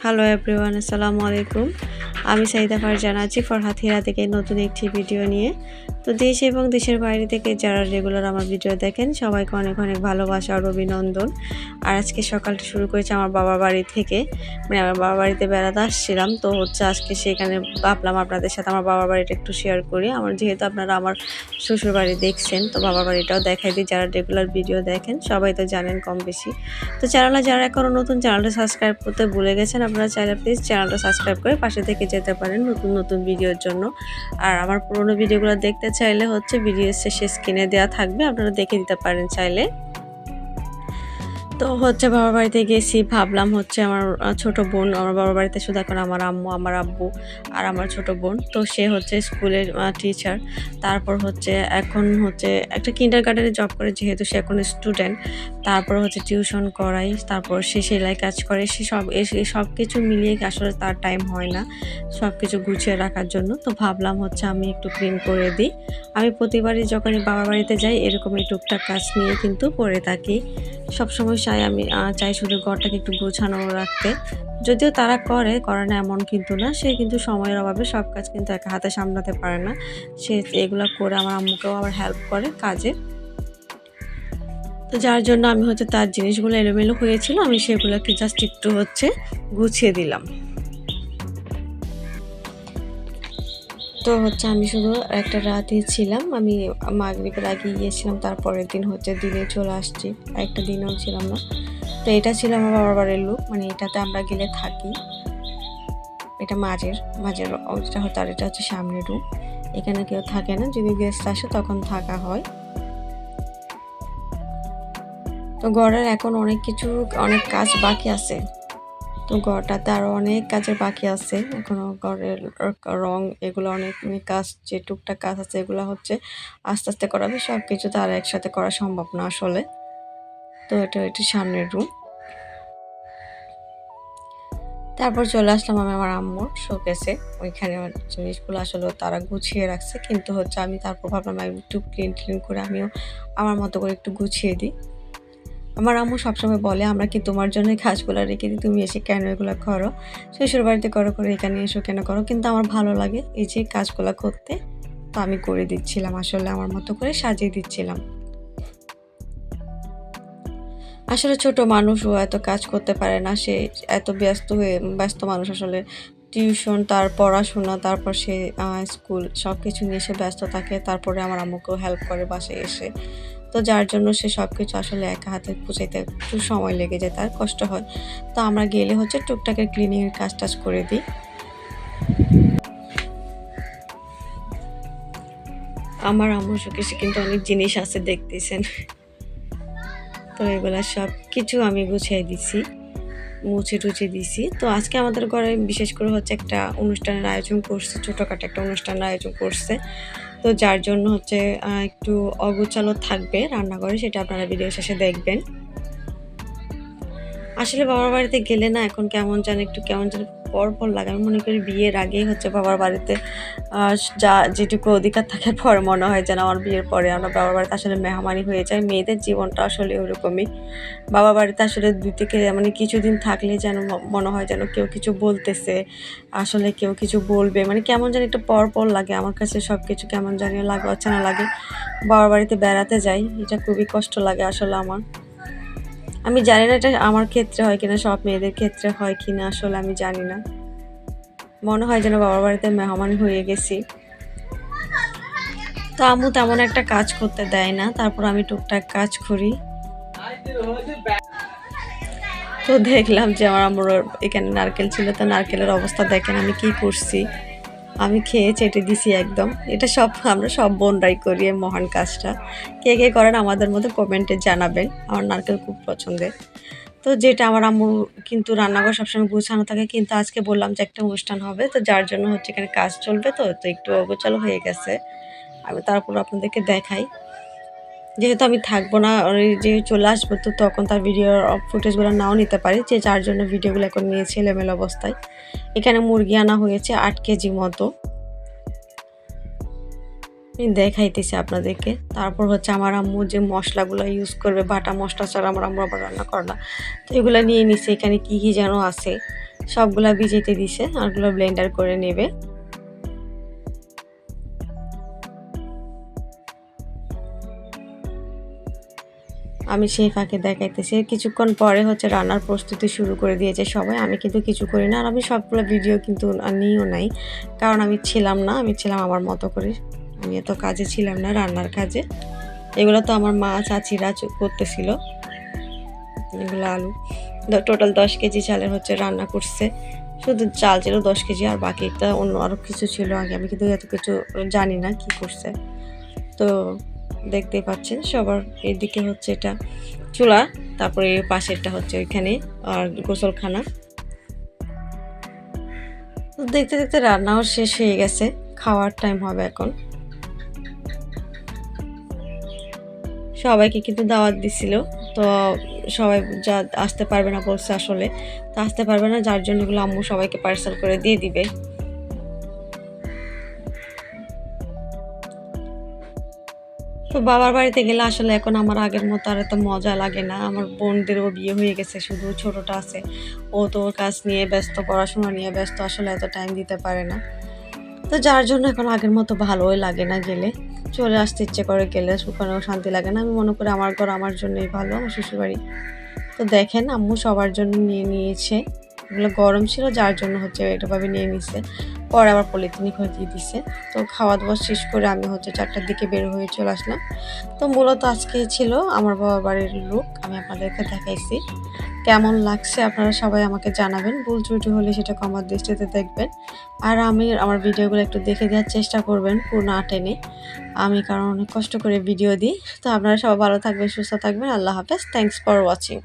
Hello everyone, আসসালামু আলাইকুম। আমি সাইদা ফারজানা আছি ফরহাদ হীরা থেকে নতুন একটি ভিডিও নিয়ে। তো দেশ এবং দেশের বাইরে থেকে যারা রেগুলার আমার ভিডিও দেখেন সবাইকে অনেক অনেক ভালোবাসা আর অভিনন্দন। আর আজকে সকালটা শুরু করেছি আমার বাবার বাড়ি থেকে, মানে আমার বাবার বাড়িতে বেড়াতে আসছিলাম। তো আজকে সেখানে ভাবলাম আপনাদের সাথে আমার বাবার বাড়িটা একটু শেয়ার করি। যেহেতু আপনারা আমার শ্বশুর বাড়ি দেখছেন, তো বাবার বাড়িটাও দেখাই দিই। যারা রেগুলার ভিডিও দেখেন সবাই তো জানেন কম বেশি। তো যারা এখনও নতুন, চ্যানেলটা সাবস্ক্রাইব করতে ভুলে গেছেন, আপনারা চাইলে প্লিজ চ্যানেলটা সাবস্ক্রাইব করে পাশে থেকে যেতে পারেন নতুন ভিডিওর জন্য। আর আমার পুরোনো ভিডিওগুলো দেখতে চাইলে ভিডিও শেষে স্ক্রিনে দেওয়া থাকবে, আপনারা দেখে দিতে পারেন চাইলে। তো বাবার বাড়িতে গেছি, ভাবলাম আমার ছোট বোন, আমার বাবার বাড়িতে শুধু এখন আমার আম্মু, আমার আব্বু আর আমার ছোট বোন। তো সে স্কুলের টিচার। তারপর এখন একটা কিন্ডারগার্টেনে জব করে, যেহেতু সে এখন স্টুডেন্ট। তারপর টিউশন করাই, তারপর সে সেলাই কাজ করে। সব কিছু মিলিয়ে আসলে তার টাইম হয় না সব কিছু গুছিয়ে রাখার জন্য। তো ভাবলাম আমি একটু ক্লিন করে দিই। আমি প্রতিবারই যখনই বাবার বাড়িতে যাই এরকমই টুকটাক কাজ নিয়ে কিন্তু করে থাকি। সবসময় আমি চাই শুধু ঘরটাকে একটু গোছানো রাখতে। যদিও তারা করে না এমন কিন্তু না, সে কিন্তু সময়ের অভাবে সব কাজ কিন্তু একা হাতে সামলাতে পারে না। সে এগুলো করে আমার আম্মুকেও আবার হেল্প করে কাজে। তো যার জন্য আমি তার জিনিসগুলো এলোমেলো হয়েছিল, আমি সেগুলোকে জাস্ট একটু গুছিয়ে দিলাম। তো আমি শুধু একটা রাতই ছিলাম, আমি মাগরিবের আগে গিয়েছিলাম, তারপরের দিন দিনে চলে আসছি, একটা দিনও ছিলাম না। তো এটা ছিল আমার বাবার বাড়ির লুক, মানে এটাতে আমরা গেলে থাকি। এটা মাঝের ওটা আর এটা সামনের রুম। এখানে কেউ থাকে না, যদি গেস্ট আসে তখন থাকা হয়। তো ঘরের এখন অনেক কাজ বাকি আছে। তো ঘরটাতে আরও অনেক কাজের বাকি আছে এখনও। ঘরের রং এগুলো অনেক কাজ, যে টুকটাক কাজ আছে এগুলো আস্তে আস্তে করাবে। সব কিছু তো আর একসাথে করা সম্ভব না আসলে। তো এটা সামনের রুম। তারপর চলে আসলাম আমি আমার আম্মুর শোকেসে। ওইখানে আমার জিনিসগুলো আসলে তারা গুছিয়ে রাখছে, কিন্তু আমি তারপর ভাবলাম একটু ক্লিন করে আমিও আমার মতো করে একটু গুছিয়ে দিই। আমার আম্মু সবসময় বলে, আমরা কি তোমার জন্য কাজগুলো রেখে দিই, তুমি এসে কেন এগুলো করো, শ্বশুর বাড়িতে করো এখানে এসো কেন করো। কিন্তু আমার ভালো লাগে এই যে কাজগুলো করতে, তো আমি করে দিচ্ছিলাম, আসলে আমার মতো করে সাজিয়ে দিচ্ছিলাম। আসলে ছোট মানুষও এত কাজ করতে পারে না, সে এত ব্যস্ত মানুষ আসলে। টিউশন, তার পড়াশোনা, তারপর সে স্কুল, সব কিছু নিয়ে সে ব্যস্ত থাকে। তারপরে আমার আম্মুকেও হেল্প করে বাসায় এসে। তো যার জন্য সে সব কিছু আসলে একা হাতে গুছাইতে একটু সময় লেগে যায়, তার কষ্ট হয়। তো আমরা গেলে টুকটাকের ক্লিনিংয়ের কাজ করে দিই। আমার আম্মুর শোকেসে কিন্তু অনেক জিনিস আছে দেখতেছেন। তো এগুলা সব কিছু আমি গুছিয়ে দিছি, মুছে টুছে দিছি। তো আজকে আমাদের ঘরে বিশেষ করে একটা অনুষ্ঠানের আয়োজন করছে, ছোটোখাটো একটা অনুষ্ঠানের আয়োজন করছে। তো যার জন্য একটু অগোছালো থাকবে রান্নাঘরে, সেটা আপনারা ভিডিও শেষে দেখবেন। আসলে বাবার বাড়িতে গেলে না এখন কেমন যেন পর লাগে। আমি মনে করি বিয়ের আগেই বাবার বাড়িতে যেটুকু অধিকার থাকে, পরে মনে হয় যেন আমার বিয়ের পরে আমরা বাবার বাড়িতে আসলে মেহমানি হয়ে যায়। মেয়েদের জীবনটা আসলে ওরকমই। বাবার বাড়িতে আসলে 2 থেকে কিছুদিন থাকলে যেন মনে হয় যেন কেউ কিছু বলতেছে, আসলে কেউ কিছু বলবে, কেমন যেন একটু পর লাগে। আমার কাছে সব কিছু কেমন জানি লাগে, অচেনা লাগে। বাবার বাড়িতে বেড়াতে যাই, এটা খুবই কষ্ট লাগে আসলে আমার। আমি জানি না এটা আমার ক্ষেত্রে হয় কিনা, সব মেয়েদের ক্ষেত্রে হয় কিনা আসলে আমি জানি না। মনে হয় যেন বাবার বাড়িতে মেহমান হয়ে গেছি। তো আম্মু তেমন একটা কাজ করতে দেয় না, তারপর আমি টুকটাক কাজ করি। তো দেখলাম যে আমার আম্মুর এখানে নারকেল ছিল, তো নারকেলের অবস্থা দেখেন আমি কি করছি। আমি খেয়ে চেটে দিছি একদম। এটা আমরা সব বোনরাই করি এই মহান কাজটা। কে কে করেন আমাদের মধ্যে কমেন্টে জানাবেন। আমার নারকেল খুব পছন্দের। তো যেটা আমার আম্মুর কিন্তু রান্নাঘর সবসময় গুছানো থাকে, কিন্তু আজকে বললাম যে একটা অনুষ্ঠান হবে, তো যার জন্য এখানে কাজ চলবে। তো একটু অগোছালো হয়ে গেছে। আমি তারপর আপনাদেরকে দেখাই। যেহেতু আমি থাকবো না, যে চলে আসবো, তো তখন তার ভিডিও ফুটেজগুলো নাও নিতে পারি, যে যার জন্য ভিডিওগুলো এখন নিয়েছি এলোমেলো অবস্থায়। এখানে মুরগি আনা হয়েছে 8 কেজি মতো, দেখাইতেছি আপনাদেরকে। তারপর আমার আম্মু যে মশলাগুলো ইউজ করবে, বাটা মশলা ছাড়া আমার আম্মু আবার রান্না করে না। তো এগুলো নিয়ে নিছে, এখানে কী যেন আছে। সবগুলা ভিজাইতে দিছে, আরগুলো ব্লেন্ডার করে নেবে। আমি সেই ফাঁকে দেখাইতেছি। কিছুক্ষণ পরে হচ্ছে রান্নার প্রস্তুতি শুরু করে দিয়েছে সবাই। আমি কিন্তু কিছু করি না। আর আমি সবগুলো ভিডিও কিন্তু নিও নাই। কারণ আমি ছিলাম না। আমি ছিলাম আমার মতো করে। আমি এত কাজে ছিলাম না, রান্নার কাজে। এগুলো তো আমার মা চাচিরা করতেছিল। এগুলো আলু। টোটাল 10 কেজি চালের হচ্ছে রান্না করছে। শুধু চাল ছিল 10 কেজি, আর বাকিটা অন্য আরও কিছু ছিল আগে। আমি কিন্তু এত কিছু জানি না কি করছে। তো দেখতেই পাচ্ছেন সবার এদিকে হচ্ছে এটা চুলা, তারপরে এর পাশেরটা হচ্ছে ওইখানে আর গোসলখানা। তো দেখতে দেখতে রান্নাও শেষ হয়ে গেছে, খাওয়ার টাইম হবে এখন। সবাইকে কিন্তু দাওয়াত দিছিল, তো সবাই যা আসতে পারবে না বলছে আসলে, তো আসতে পারবে না, যার জন্য এগুলো আম্মু সবাইকে পার্সেল করে দিয়ে দিবে। তো বাবার বাড়িতে গেলে আসলে এখন আমার আগের মতো আর এত মজা লাগে না। আমার বোনদেরও বিয়ে হয়ে গেছে, শুধু ছোটটা আছে। ও তো ওর কাজ নিয়ে ব্যস্ত, পড়াশোনা নিয়ে ব্যস্ত, আসলে এত টাইম দিতে পারে না। তো যার জন্য এখন আগের মতো ভালোই লাগে না গেলে। চলে আসতে ইচ্ছে করে, গেলে ওখানেও শান্তি লাগে না। আমি মনে করি আমার ঘর আমার জন্যই ভালো, আমার শ্বশুরবাড়ি। তো দেখেন আম্মু সবার জন্য নিয়ে নিয়েছে। এগুলো গরম ছিল যার জন্য হচ্ছে এটাভাবে নিয়ে নিছে। পরে আবার পলিথিনে করে দিয়ে দিছে। তো খাওয়া দাওয়া শেষ করে আমি হচ্ছে 4টার দিকে বের হয়ে চলে আসলাম। তো মূলত আজকে ছিল আমার বাবার বাড়ির লুক, আমি আপনাদেরকে দেখাইছি। কেমন লাগছে আপনারা সবাই আমাকে জানাবেন। ভুল ত্রুটি হলে সেটা ক্ষমার দৃষ্টিতে দেখবেন। আর আমার ভিডিওগুলো একটু দেখে দেওয়ার চেষ্টা করবেন পুরো না টেনে। আমি কারণ অনেক কষ্ট করে ভিডিও দিই। তো আপনারা সবাই ভালো থাকবেন, সুস্থ থাকবেন। আল্লাহ হাফেজ। Thanks for watching.